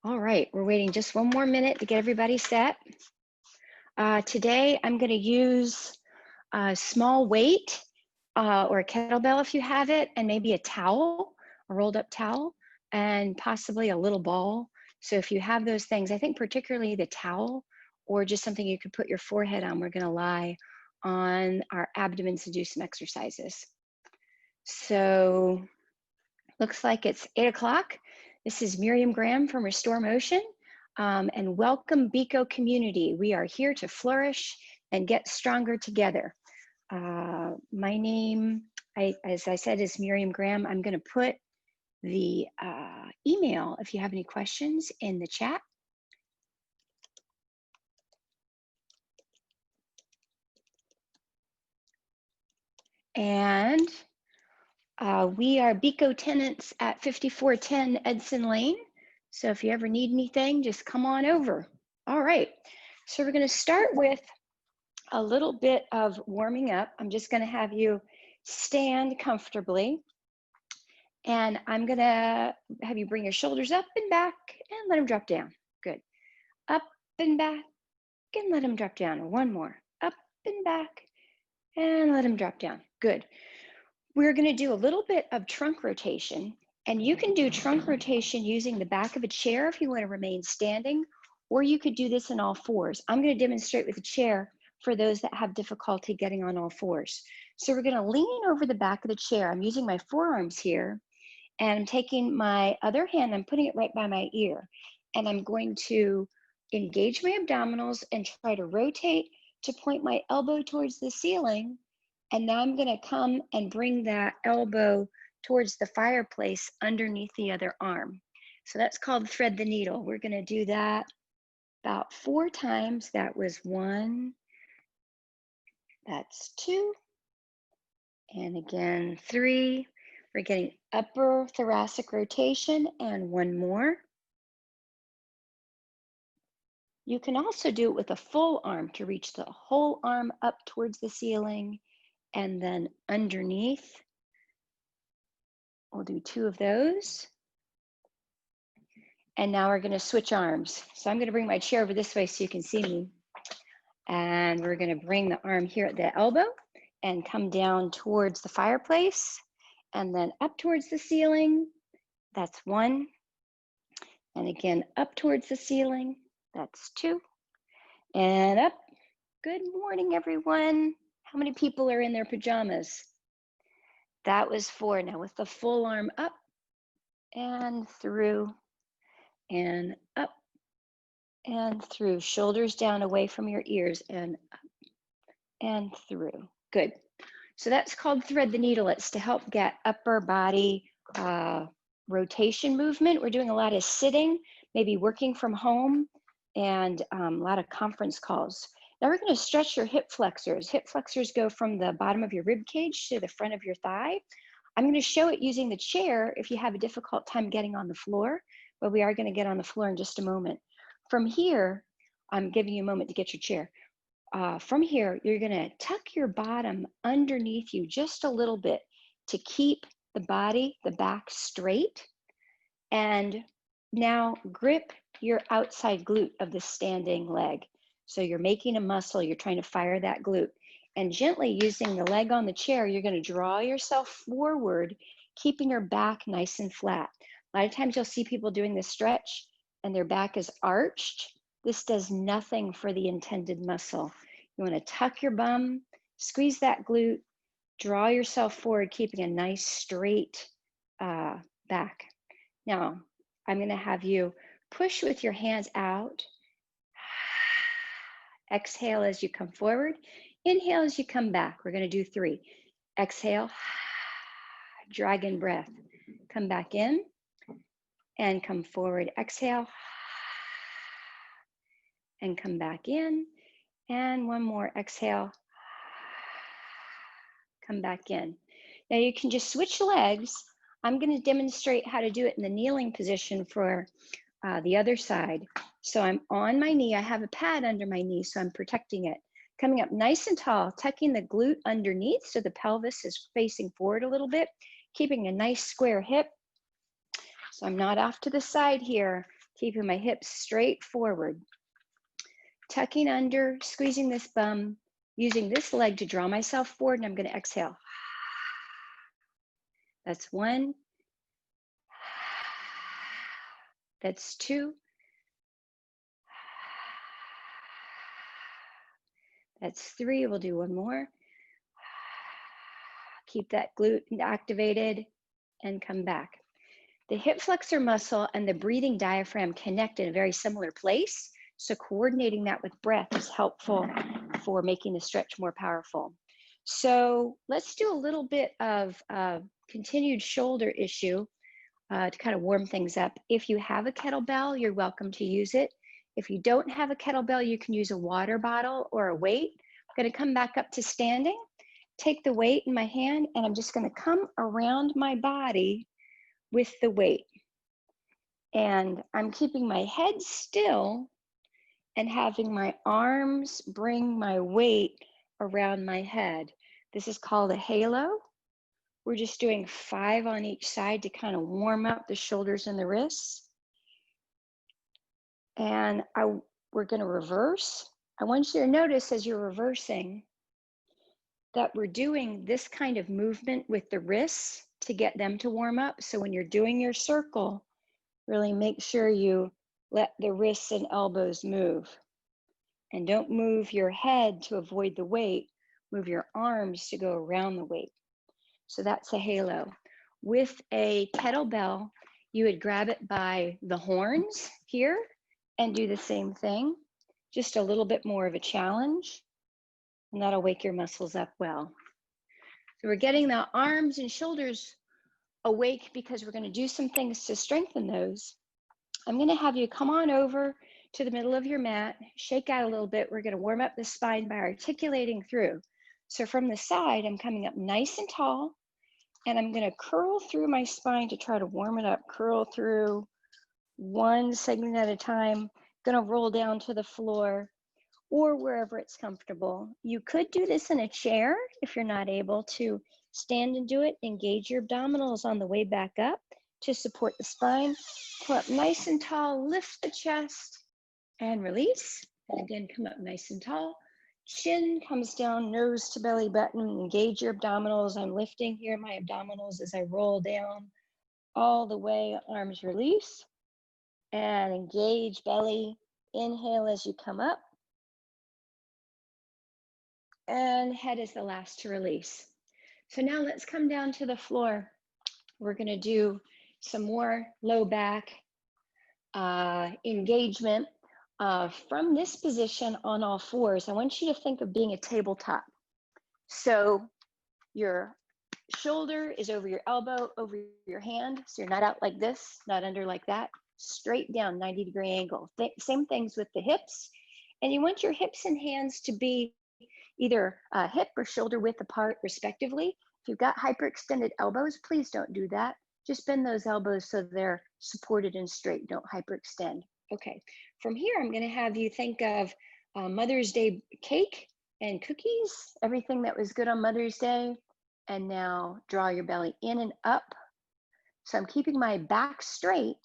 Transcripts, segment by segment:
All right, we're waiting just one more minute to get everybody set. Today, I'm going to use a small weight or a kettlebell if you have it, and maybe a towel, a rolled up towel, and possibly a little ball. So if you have those things, I think particularly the towel or just something you could put your forehead on, we're going to lie on our abdomens to do some exercises. So looks like it's 8 o'clock. This is Miriam Graham from Restore Motion, and welcome Bico community. We are here to flourish and get stronger together. My name, as I said, is Miriam Graham. I'm going to put the email if you have any questions in the chat. And we are Bico tenants at 5410 Edson Lane. So if you ever need anything, just come on over. All right, so we're going to start with a little bit of warming up. I'm just going to have you stand comfortably. And I'm going to have you bring your shoulders up and back and let them drop down. Good. Up and back and let them drop down. One more. Up and back and let them drop down. Good. We're going to do a little bit of trunk rotation, and you can do trunk rotation using the back of a chair if you want to remain standing, or you could do this in all fours. I'm going to demonstrate with a chair for those that have difficulty getting on all fours. So we're going to lean over the back of the chair. I'm using my forearms here, and I'm taking my other hand, I'm putting it right by my ear, and I'm going to engage my abdominals and try to rotate to point my elbow towards the ceiling. And now I'm going to come and bring that elbow towards the fireplace underneath the other arm. So that's called thread the needle. We're going to do that about 4 times. That was 1. That's 2. And again, 3. We're getting upper thoracic rotation, and 1 more. You can also do it with a full arm to reach the whole arm up towards the ceiling. And then underneath, we'll do 2 of those. And now we're going to switch arms. So I'm going to bring my chair over this way so you can see me. And we're going to bring the arm here at the elbow and come down towards the fireplace and then up towards the ceiling. That's 1. And again, up towards the ceiling. That's 2. And up. Good morning, everyone. How many people are in their pajamas? That was 4. Now with the full arm up and through and up and through. Shoulders down away from your ears and up and through. Good. So that's called thread the needle. It's to help get upper body rotation movement. We're doing a lot of sitting, maybe working from home, and a lot of conference calls. Now we're going to stretch your hip flexors. Hip flexors go from the bottom of your rib cage to the front of your thigh. I'm going to show it using the chair if you have a difficult time getting on the floor, but we are going to get on the floor in just a moment. From here, I'm giving you a moment to get your chair. From here, you're going to tuck your bottom underneath you just a little bit to keep the body, the back straight. And now grip your outside glute of the standing leg. So you're making a muscle, you're trying to fire that glute. And gently using the leg on the chair, you're going to draw yourself forward, keeping your back nice and flat. A lot of times you'll see people doing this stretch and their back is arched. This does nothing for the intended muscle. You want to tuck your bum, squeeze that glute, draw yourself forward, keeping a nice straight back. Now, I'm going to have you push with your hands out. Exhale as you come forward. Inhale as you come back. We're going to do 3. Exhale, dragon breath. Come back in and come forward. Exhale and come back in. And 1 more. Exhale, come back in. Now you can just switch legs. I'm going to demonstrate how to do it in the kneeling position for the other side. So I'm on my knee. I have a pad under my knee, so I'm protecting it. Coming up nice and tall, tucking the glute underneath so the pelvis is facing forward a little bit, keeping a nice square hip. So I'm not off to the side here, keeping my hips straight forward. Tucking under, squeezing this bum, using this leg to draw myself forward, and I'm going to exhale. That's 1. That's 2. That's 3. We'll do 1 more. Keep that glute activated and come back. The hip flexor muscle and the breathing diaphragm connect in a very similar place. So coordinating that with breath is helpful for making the stretch more powerful. So let's do a little bit of continued shoulder issue to kind of warm things up. If you have a kettlebell, you're welcome to use it. If you don't have a kettlebell, you can use a water bottle or a weight. I'm going to come back up to standing, take the weight in my hand, and I'm just going to come around my body with the weight. And I'm keeping my head still and having my arms bring my weight around my head. This is called a halo. We're just doing 5 on each side to kind of warm up the shoulders and the wrists. And we're going to reverse. I want you to notice as you're reversing that we're doing this kind of movement with the wrists to get them to warm up. So when you're doing your circle, really make sure you let the wrists and elbows move. And don't move your head to avoid the weight. Move your arms to go around the weight. So that's a halo. With a kettlebell, you would grab it by the horns here and do the same thing. Just a little bit more of a challenge, and that'll wake your muscles up well. So we're getting the arms and shoulders awake because we're going to do some things to strengthen those. I'm going to have you come on over to the middle of your mat, shake out a little bit. We're going to warm up the spine by articulating through. So from the side, I'm coming up nice and tall, and I'm going to curl through my spine to try to warm it up. Curl through one segment at a time. Going to roll down to the floor or wherever it's comfortable. You could do this in a chair if you're not able to stand and do it. Engage your abdominals on the way back up to support the spine. Come up nice and tall, lift the chest and release. And again, come up nice and tall. Chin comes down, nose to belly button. Engage your abdominals. I'm lifting here my abdominals as I roll down all the way. Arms release and engage belly. Inhale as you come up. And head is the last to release. So now let's come down to the floor. We're going to do some more low back engagement. From this position on all fours, I want you to think of being a tabletop. So your shoulder is over your elbow, over your hand. So you're not out like this, not under like that, straight down 90-degree angle. Same things with the hips. And you want your hips and hands to be either hip or shoulder width apart respectively. If you've got hyperextended elbows, please don't do that. Just bend those elbows so they're supported and straight. Don't hyperextend. Okay, from here, I'm going to have you think of Mother's Day cake and cookies, everything that was good on Mother's Day. And now draw your belly in and up. So I'm keeping my back straight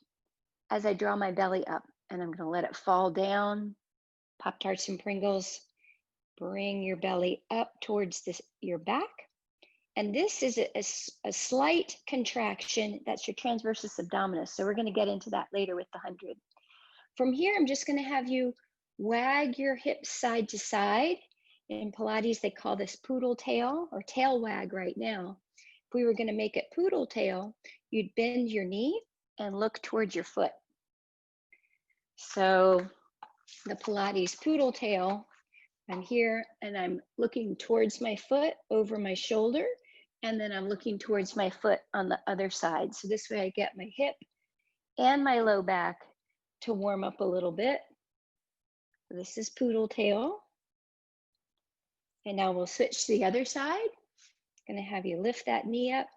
as I draw my belly up, and I'm going to let it fall down. Pop-Tarts and Pringles. Bring your belly up towards your back. And this is a slight contraction. That's your transversus abdominis. So we're going to get into that later with the 100. From here, I'm just going to have you wag your hips side to side. In Pilates, they call this poodle tail or tail wag right now. If we were going to make it poodle tail, you'd bend your knee and look towards your foot. So the Pilates poodle tail, I'm here and I'm looking towards my foot over my shoulder, and then I'm looking towards my foot on the other side. So this way I get my hip and my low back to warm up a little bit. This is poodle tail. And now we'll switch to the other side. I'm going to have you lift that knee up,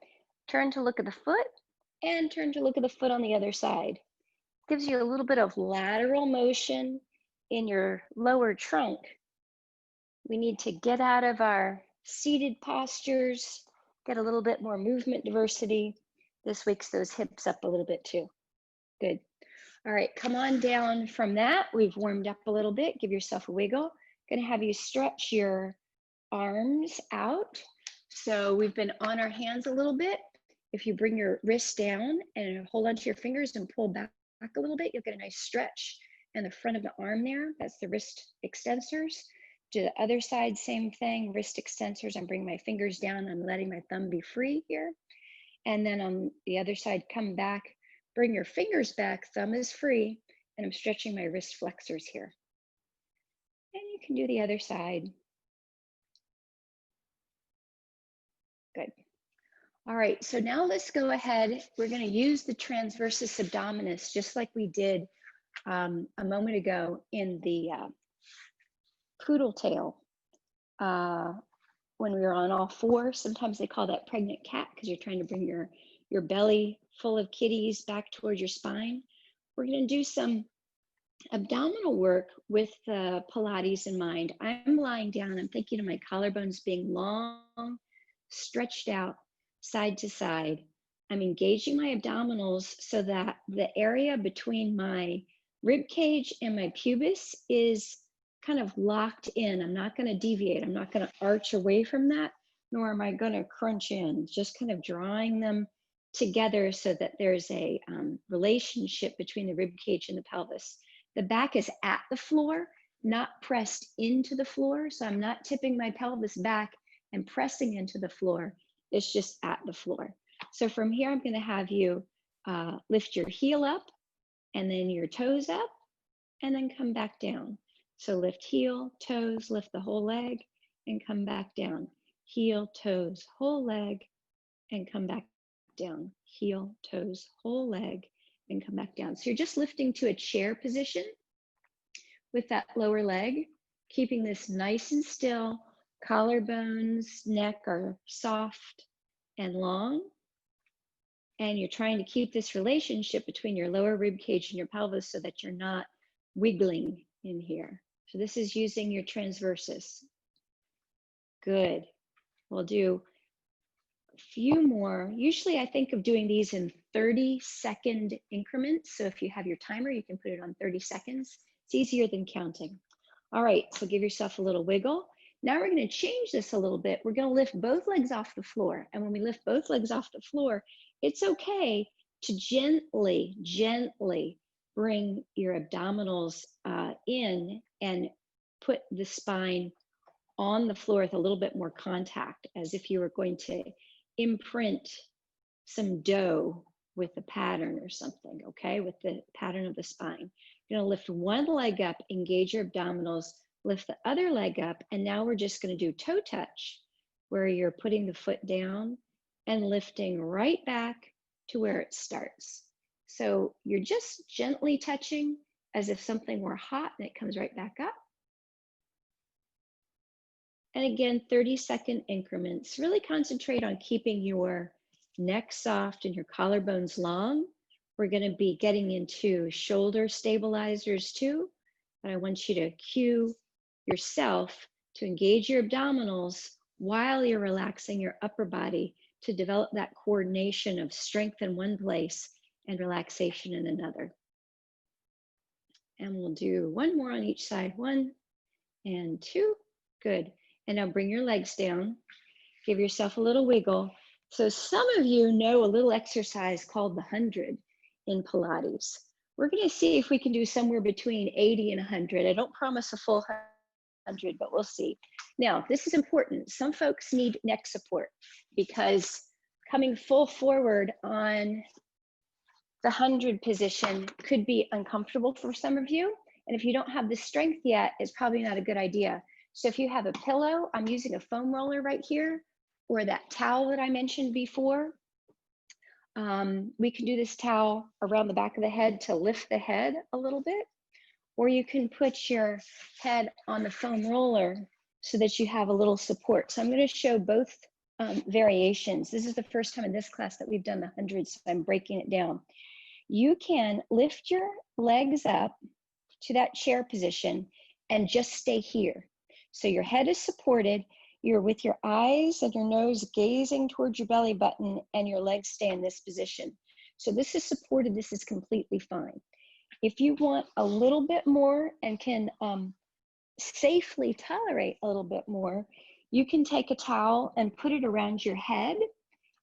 turn to look at the foot, and turn to look at the foot on the other side. Gives you a little bit of lateral motion in your lower trunk. We need to get out of our seated postures, get a little bit more movement diversity. This wakes those hips up a little bit too. Good. All right, come on down from that. We've warmed up a little bit. Give yourself a wiggle. Gonna have you stretch your arms out. So we've been on our hands a little bit. If you bring your wrists down and hold onto your fingers and pull back a little bit, you'll get a nice stretch in the front of the arm there. That's the wrist extensors. Do the other side, same thing, wrist extensors. I'm bringing my fingers down. I'm letting my thumb be free here. And then on the other side, come back, bring your fingers back, thumb is free, and I'm stretching my wrist flexors here. And you can do the other side. Good. All right, so now let's go ahead. We're gonna use the transversus abdominis, just like we did a moment ago in the poodle tail. When we were on all four, sometimes they call that pregnant cat because you're trying to bring your belly full of kitties back towards your spine. We're going to do some abdominal work with Pilates in mind. I'm lying down. I'm thinking of my collarbones being long, stretched out side to side. I'm engaging my abdominals so that the area between my rib cage and my pubis is kind of locked in. I'm not going to deviate. I'm not going to arch away from that, nor am I going to crunch in. Just kind of drawing them together so that there's a relationship between the rib cage and the pelvis. The back is at the floor, not pressed into the floor. So I'm not tipping my pelvis back and pressing into the floor. It's just at the floor. So from here, I'm going to have you lift your heel up and then your toes up and then come back down. So lift heel, toes, lift the whole leg and come back down. Heel, toes, whole leg and come back down. Heel, toes, whole leg and come back down. So you're just lifting to a chair position with that lower leg, keeping this nice and still. Collarbones, neck are soft and long. And you're trying to keep this relationship between your lower rib cage and your pelvis so that you're not wiggling in here. So this is using your transversus. Good. We'll do a few more. Usually I think of doing these in 30-second increments. So if you have your timer, you can put it on 30 seconds. It's easier than counting. All right, so give yourself a little wiggle. Now we're going to change this a little bit. We're going to lift both legs off the floor. And when we lift both legs off the floor, it's okay to gently bring your abdominals in and put the spine on the floor with a little bit more contact, as if you were going to imprint some dough with the pattern or something, okay, with the pattern of the spine. You're going to lift one leg up, engage your abdominals, lift the other leg up, and now we're just going to do toe touch, where you're putting the foot down and lifting right back to where it starts. So you're just gently touching as if something were hot and it comes right back up. And again, 30-second increments. Really concentrate on keeping your neck soft and your collarbones long. We're going to be getting into shoulder stabilizers too, but I want you to cue yourself to engage your abdominals while you're relaxing your upper body to develop that coordination of strength in one place and relaxation in another. And we'll do one more on each side. 1 and 2. Good. And now bring your legs down. Give yourself a little wiggle. So some of you know a little exercise called the 100 in Pilates. We're going to see if we can do somewhere between 80 and 100. I don't promise a full 100, but we'll see. Now, this is important. Some folks need neck support because coming full forward on the 100 position could be uncomfortable for some of you. And if you don't have the strength yet, it's probably not a good idea. So if you have a pillow, I'm using a foam roller right here, or that towel that I mentioned before. We can do this towel around the back of the head to lift the head a little bit, or you can put your head on the foam roller so that you have a little support. So I'm going to show both variations. This is the first time in this class that we've done the 100, so I'm breaking it down. You can lift your legs up to that chair position and just stay here. So your head is supported, you're with your eyes and your nose gazing towards your belly button, and your legs stay in this position. So this is supported, this is completely fine. If you want a little bit more and can safely tolerate a little bit more, you can take a towel and put it around your head.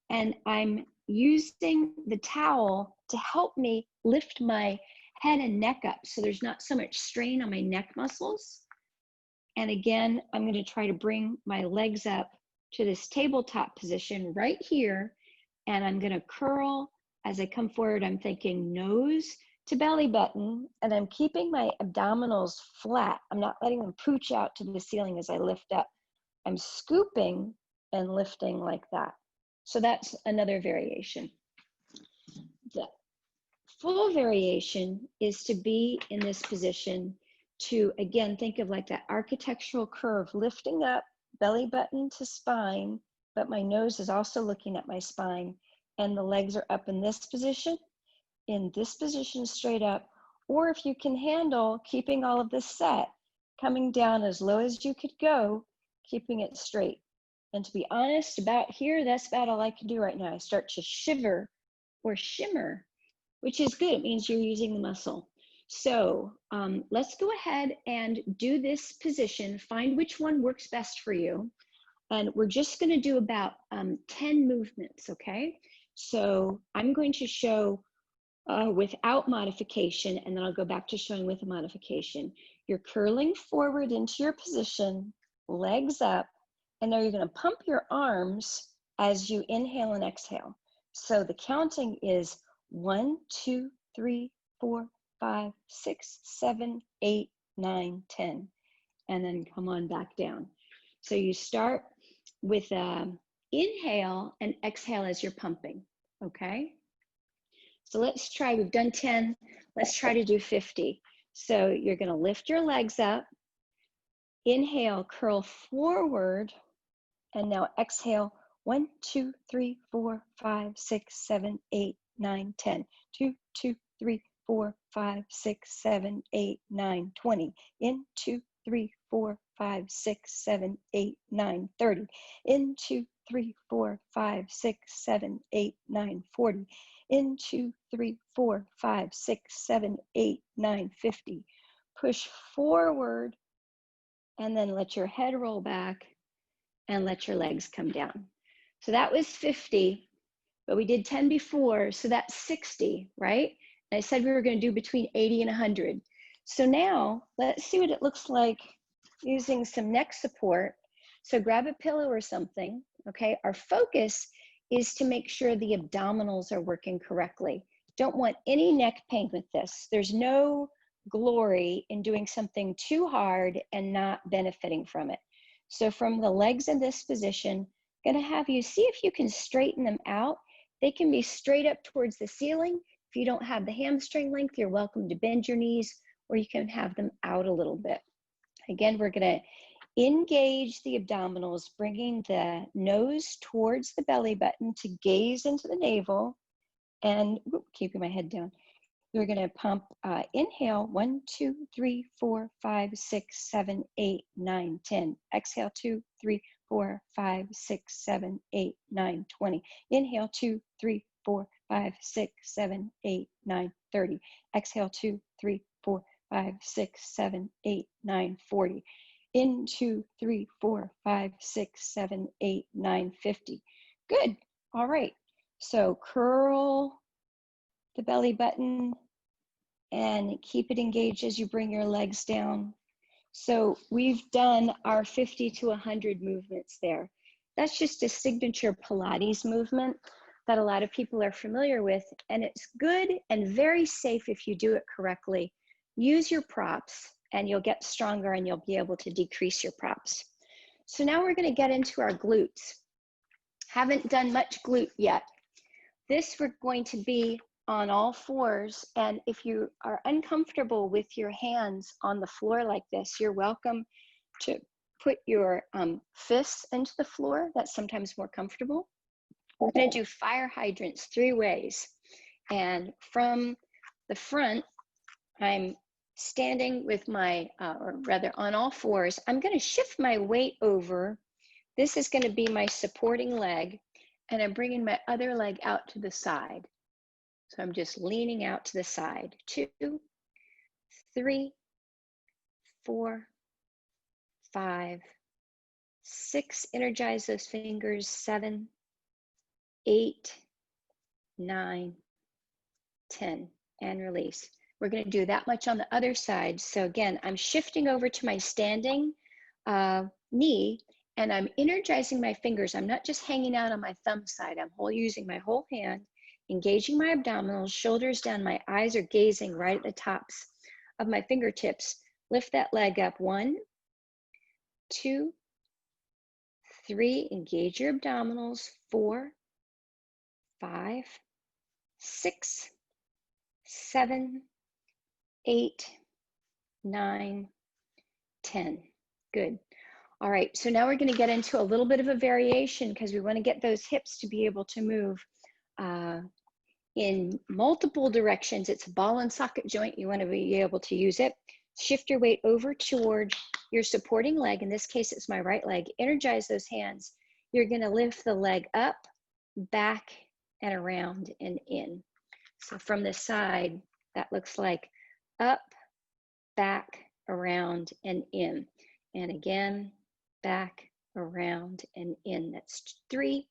And I'm using the towel to help me lift my head and neck up so there's not so much strain on my neck muscles. And again, I'm going to try to bring my legs up to this tabletop position right here. And I'm going to curl as I come forward. I'm thinking nose to belly button, and I'm keeping my abdominals flat. I'm not letting them pooch out to the ceiling as I lift up. I'm scooping and lifting like that. So that's another variation. The full variation is to be in this position to, again, think of like that architectural curve, lifting up, belly button to spine, but my nose is also looking at my spine, and the legs are up in this position straight up. Or if you can handle keeping all of this set, coming down as low as you could go, keeping it straight. And to be honest, about here, that's about all I can do right now. I start to shiver or shimmer, which is good. It means you're using the muscle. So let's go ahead and do this position. Find which one works best for you. And we're just going to do about 10 movements, okay? So I'm going to show without modification, and then I'll go back to showing with a modification. You're curling forward into your position, legs up, and now you're going to pump your arms as you inhale and exhale. So the counting is 1, 2, 3, 4, 5, 6, 7, 8, 9, 10, and then come on back down. So you start with inhale and exhale as you're pumping, okay? So let's try, we've done 10, let's try to do 50. So you're gonna lift your legs up, inhale, curl forward, and now exhale, 1, 2, 3, 4, 5, 6, 7, 8, 9, 10. 2, 2, 3, 4, 5, 6, 7, 8, 9, 20. In 2, 3, 4, 5, 6, 7, 8, 9, 30. In 2, 3, 4, 5, 6, 7, 8, 9, 40. In 2, 3, 4, 5, 6, 7, 8, 9, 50. Push forward and then let your head roll back and let your legs come down. So that was 50, but we did 10 before, so that's 60, right? And I said we were going to do between 80 and 100. So now let's see what it looks like using some neck support. So grab a pillow or something, okay? Our focus is to make sure the abdominals are working correctly. Don't want any neck pain with this. There's no glory in doing something too hard and not benefiting from it. So from the legs in this position, I'm gonna have you see if you can straighten them out. They can be straight up towards the ceiling. If you don't have the hamstring length, you're welcome to bend your knees, or you can have them out a little bit. Again, we're gonna engage the abdominals, bringing the nose towards the belly button to gaze into the navel, and keeping my head down. We're going to pump, inhale, 1, 2, 3, 4, 5, 6, 7, 8, 9, 10. Exhale, 2, 3, 4, 5, 6, 7, 8, 9, 20. Inhale, 2, 3, 4, 5, 6, 7, 8, 9, 30. Exhale, 2, 3, 4, 5, 6, 7, 8, 9, 40. In 2, 3, 4, 5, 6, 7, 8, 9, 50. Good. All right. So curl the belly button and keep it engaged as you bring your legs down. So we've done our 50 to 100 movements there. That's just a signature Pilates movement that a lot of people are familiar with, and it's good and very safe if you do it correctly. Use your props and you'll get stronger and you'll be able to decrease your props. So now we're going to get into our glutes. Haven't done much glute yet. This we're going to be on all fours, and if you are uncomfortable with your hands on the floor like this, you're welcome to put your fists into the floor. That's sometimes more comfortable. We're going to do fire hydrants 3 ways, and from the front, I'm standing with my, or rather on all fours. I'm going to shift my weight over. This is going to be my supporting leg, and I'm bringing my other leg out to the side. So I'm just leaning out to the side. 2, 3, 4, 5, 6. Energize those fingers. 7, 8, 9, 10, and release. We're going to do that much on the other side. So again, I'm shifting over to my standing knee, and I'm energizing my fingers. I'm not just hanging out on my thumb side. I'm using my whole hand, engaging my abdominals, shoulders down. My eyes are gazing right at the tops of my fingertips. Lift that leg up. 1, 2, 3. Engage your abdominals. 4, 5, 6, 7, 8, 9, 10. Good. All right, so now we're going to get into a little bit of a variation because we want to get those hips to be able to move in multiple directions. It's a ball and socket joint. You want to be able to use it. Shift your weight over toward your supporting leg. In this case, it's my right leg. Energize those hands. You're going to lift the leg up, back, and around and in. So from the side, that looks like up, back, around, and in. And again, back, around, and in. That's 3,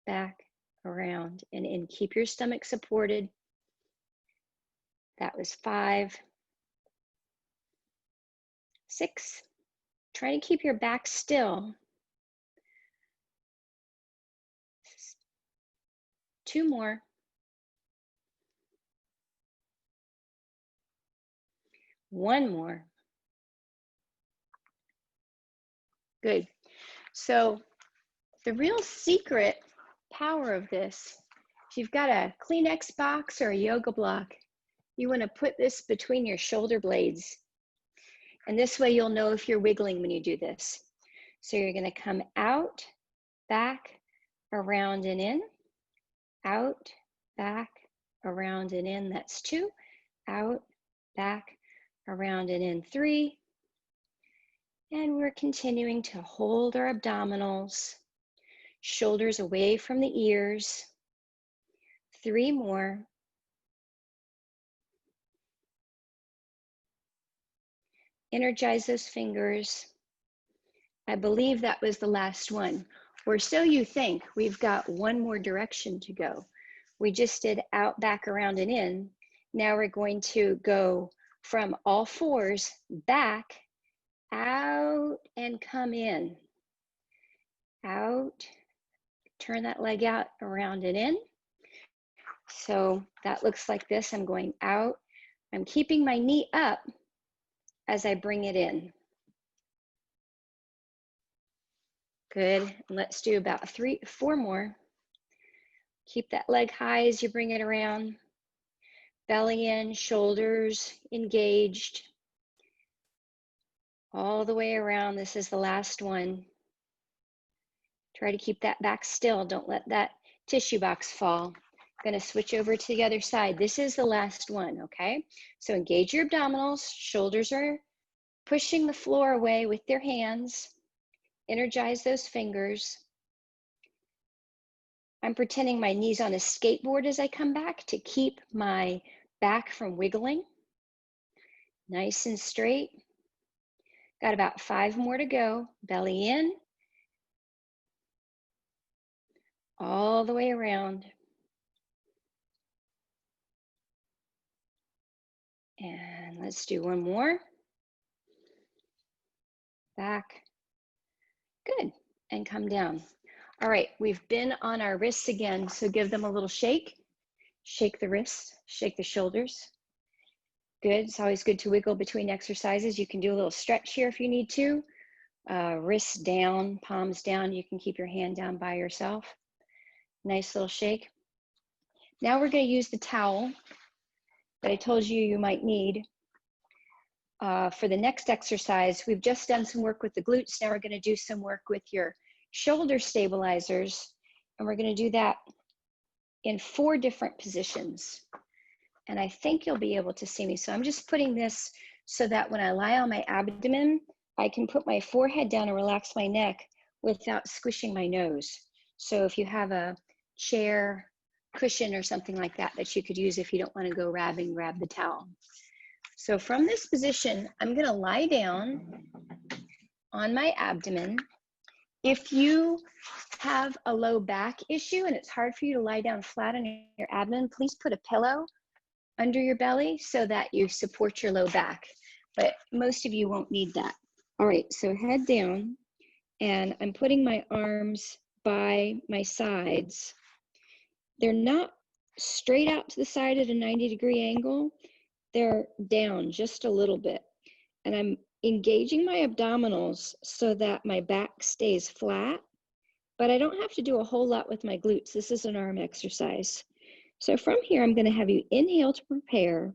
back, around, and in. Keep your stomach supported. That was 5, 6. Try to keep your back still. 2 more. 1 more. Good. So the real secret power of this, if you've got a Kleenex box or a yoga block, you want to put this between your shoulder blades. And this way you'll know if you're wiggling when you do this. So you're going to come out, back, around and in, out, back, around and in. That's 2. Out, back, around and in. 3. And we're continuing to hold our abdominals, shoulders away from the ears. 3 more. Energize those fingers. I believe that was the last one. Or so you think. We've got 1 more direction to go. We just did out, back, around, and in. Now we're going to go from all 4s back, out, and come in. Out, turn that leg out, around and in. So that looks like this. I'm going out. I'm keeping my knee up as I bring it in. Good. And let's do about 3, 4 more. Keep that leg high as you bring it around. Belly in, shoulders engaged. All the way around. This is the last one. Try to keep that back still. Don't let that tissue box fall. I'm going to switch over to the other side. This is the last one, okay? So engage your abdominals. Shoulders are pushing the floor away with their hands. Energize those fingers. I'm pretending my knee's on a skateboard as I come back to keep my back from wiggling. Nice and straight. Got about 5 more to go. Belly in. All the way around. And let's do 1 more. Back. Good. And come down. All right, we've been on our wrists again, so give them a little shake. Shake the wrists, shake the shoulders. Good. It's always good to wiggle between exercises. You can do a little stretch here if you need to. Wrists down, palms down. You can keep your hand down by yourself. Nice little shake. Now we're going to use the towel that I told you you might need. For the next exercise, we've just done some work with the glutes. Now we're going to do some work with your shoulder stabilizers. And we're going to do that in 4 different positions. And I think you'll be able to see me. So I'm just putting this so that when I lie on my abdomen, I can put my forehead down and relax my neck without squishing my nose. So if you have a chair, cushion, or something like that that you could use if you don't want to go grab the towel. So from this position, I'm gonna lie down on my abdomen. If you have a low back issue and it's hard for you to lie down flat on your abdomen, please put a pillow under your belly so that you support your low back. But most of you won't need that. All right, so head down, and I'm putting my arms by my sides. They're not straight out to the side at a 90-degree angle. They're down just a little bit. And I'm engaging my abdominals so that my back stays flat, but I don't have to do a whole lot with my glutes. This is an arm exercise. So from here, I'm going to have you inhale to prepare,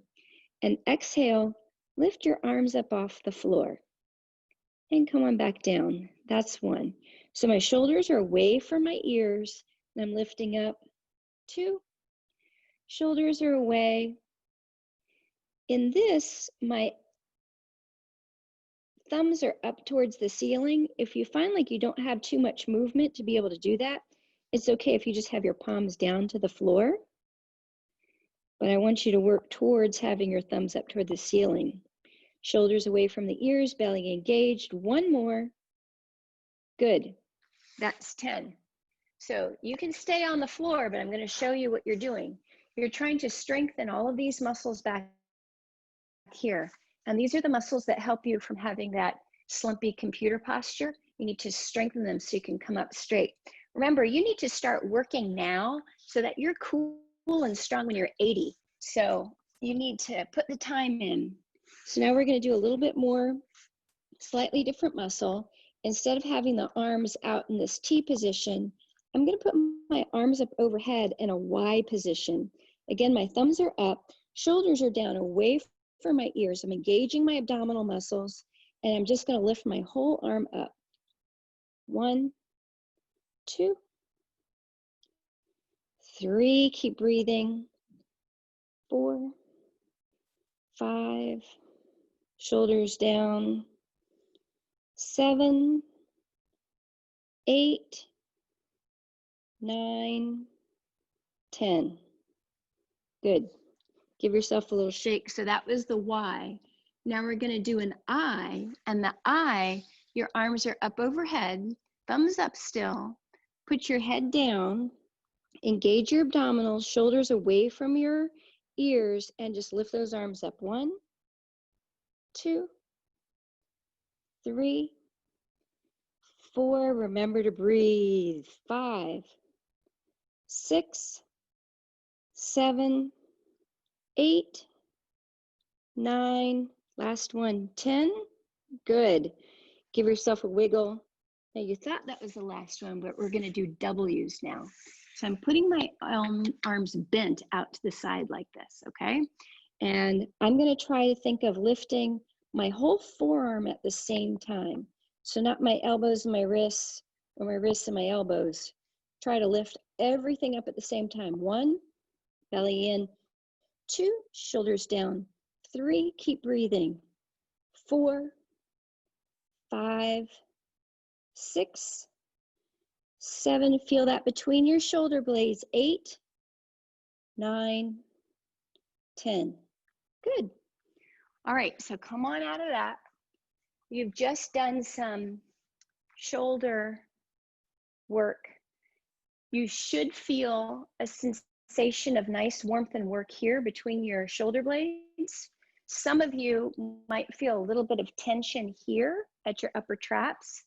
and exhale, lift your arms up off the floor and come on back down. That's one. So my shoulders are away from my ears, and I'm lifting up. 2, shoulders are away. In this, my thumbs are up towards the ceiling. If you find like you don't have too much movement to be able to do that, it's okay if you just have your palms down to the floor. But I want you to work towards having your thumbs up toward the ceiling. Shoulders away from the ears, belly engaged. One more. Good. That's 10. So you can stay on the floor, but I'm going to show you what you're doing. You're trying to strengthen all of these muscles back here. And these are the muscles that help you from having that slumpy computer posture. You need to strengthen them so you can come up straight. Remember, you need to start working now so that you're cool and strong when you're 80. So you need to put the time in. So now we're going to do a little bit more, slightly different muscle. Instead of having the arms out in this T position, I'm going to put my arms up overhead in a Y position. Again, my thumbs are up, shoulders are down away from my ears. I'm engaging my abdominal muscles, and I'm just going to lift my whole arm up. 1, 2, 3, keep breathing. 4, 5, shoulders down. 7, 8, 9, 10. Good. Give yourself a little shake. So that was the Y. Now we're going to do an I, and the I, your arms are up overhead, thumbs up still. Put your head down, engage your abdominals, shoulders away from your ears, and just lift those arms up. 1, 2, 3, 4. Remember to breathe. 5, 6, 7, 8, 9. Last one. 10. Good. Give yourself a wiggle. Now you thought that was the last one, but we're going to do W's now. So I'm putting my arms bent out to the side like this, okay? And I'm going to try to think of lifting my whole forearm at the same time. So not my elbows and my wrists, or my wrists and my elbows. Try to lift everything up at the same time. 1, belly in. 2, shoulders down. 3, keep breathing. 4, 5, 6, 7, feel that between your shoulder blades. 8, 9, 10. Good. All right, so come on out of that. You've just done some shoulder work. You should feel a sensation of nice warmth and work here between your shoulder blades. Some of you might feel a little bit of tension here at your upper traps.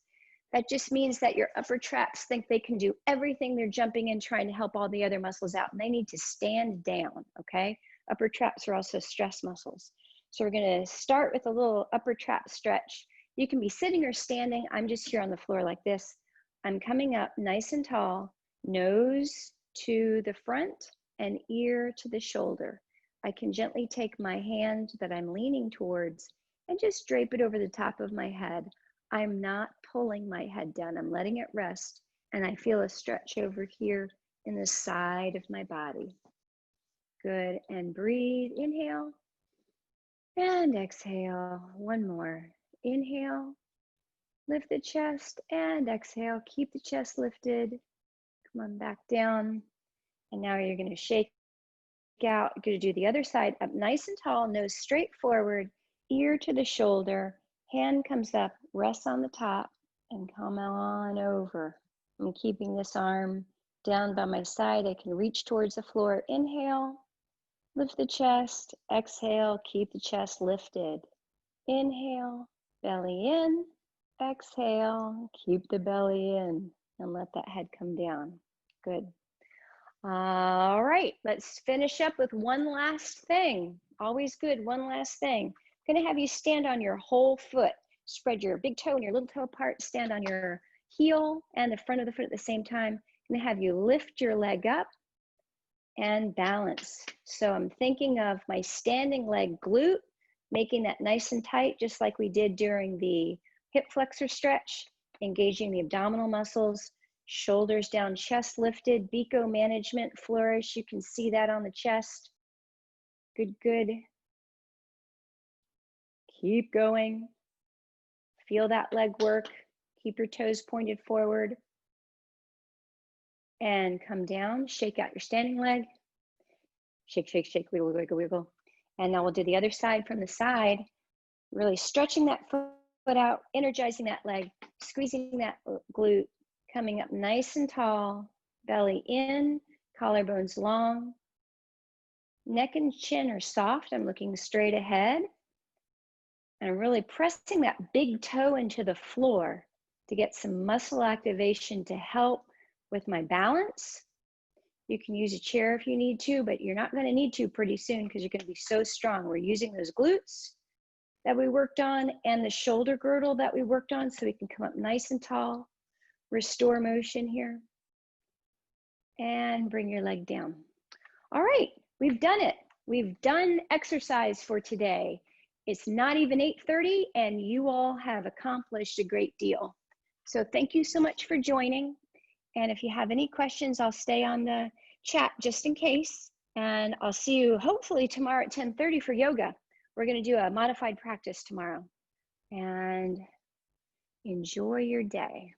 That just means that your upper traps think they can do everything. They're jumping in trying to help all the other muscles out, and they need to stand down, okay? Upper traps are also stress muscles. So we're gonna start with a little upper trap stretch. You can be sitting or standing. I'm just here on the floor like this. I'm coming up nice and tall, nose to the front and ear to the shoulder. I can gently take my hand that I'm leaning towards and just drape it over the top of my head. I'm not pulling my head down. I'm letting it rest, and I feel a stretch over here in the side of my body. Good, and breathe. Inhale and exhale. One more. Inhale, lift the chest, and exhale. Keep the chest lifted. Come on back down. And now you're going to shake out. You're going to do the other side, up nice and tall, nose straight forward, ear to the shoulder, hand comes up, rests on the top, and come on over. I'm keeping this arm down by my side. I can reach towards the floor. Inhale, lift the chest. Exhale, keep the chest lifted. Inhale, belly in. Exhale, keep the belly in, and let that head come down. Good. All right, let's finish up with one last thing. Always good, one last thing. I'm gonna have you stand on your whole foot. Spread your big toe and your little toe apart. Stand on your heel and the front of the foot at the same time. I'm gonna have you lift your leg up and balance. So I'm thinking of my standing leg glute, making that nice and tight, just like we did during the hip flexor stretch, engaging the abdominal muscles, shoulders down, chest lifted, Bico management flourish. You can see that on the chest. Good, good. Keep going. Feel that leg work. Keep your toes pointed forward. And come down, shake out your standing leg. Shake, shake, shake, wiggle, wiggle, wiggle. And now we'll do the other side from the side, really stretching that foot out, energizing that leg, squeezing that glute, coming up nice and tall, belly in, collarbones long. Neck and chin are soft. I'm looking straight ahead. And I'm really pressing that big toe into the floor to get some muscle activation to help with my balance. You can use a chair if you need to, but you're not going to need to pretty soon because you're going to be so strong. We're using those glutes that we worked on and the shoulder girdle that we worked on so we can come up nice and tall. Restore motion here. And bring your leg down. All right, we've done it. We've done exercise for today. It's not even 8:30 and you all have accomplished a great deal. So thank you so much for joining. And if you have any questions, I'll stay on the chat just in case. And I'll see you hopefully tomorrow at 10:30 for yoga. We're going to do a modified practice tomorrow. And enjoy your day.